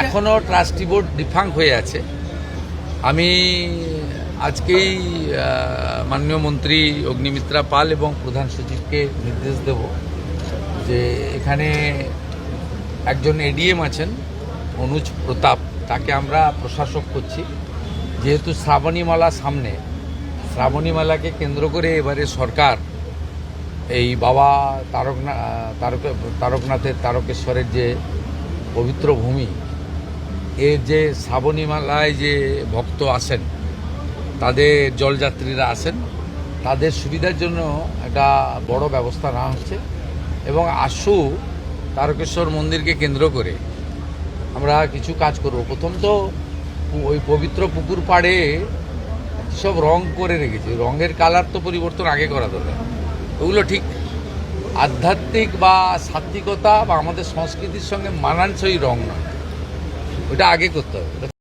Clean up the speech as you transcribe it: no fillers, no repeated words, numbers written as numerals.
এখনও trustee board ডিফাঙ্ক হয়ে আছে। আমি আজকেই মাননীয় মন্ত্রী অগ্নিমিত্রা পাল এবং প্রধান সচিবকে নির্দেশ দেব যে এখানে একজন এডিএম আছেন অনুজ প্রতাপ, তাকে আমরা প্রশাসক করছি। যেহেতু শ্রাবণীমালা সামনে, শ্রাবণীমালাকে কেন্দ্র করে এবারে সরকার এই বাবা তারকনাথের তারকেশ্বরের যে পবিত্র ভূমি, এর যে শ্রাবণীমালায় যে ভক্ত আসেন, তাদের জলযাত্রীরা আসেন, তাদের সুবিধার জন্য একটা বড় ব্যবস্থা নেওয়া হচ্ছে। এবং আশু তারকেশ্বর মন্দিরকে কেন্দ্র করে আমরা কিছু কাজ করব। প্রথম তো ওই পবিত্র পুকুর পাড়ে সব রং করে রেখেছে, রঙের কালার তো পরিবর্তন আগে করা দরকার। ওগুলো ঠিক আধ্যাত্মিক বা সাত্ত্বিকতা বা আমাদের সংস্কৃতির সঙ্গে মানানসই রং নয়, ওটা আগে করতে হবে।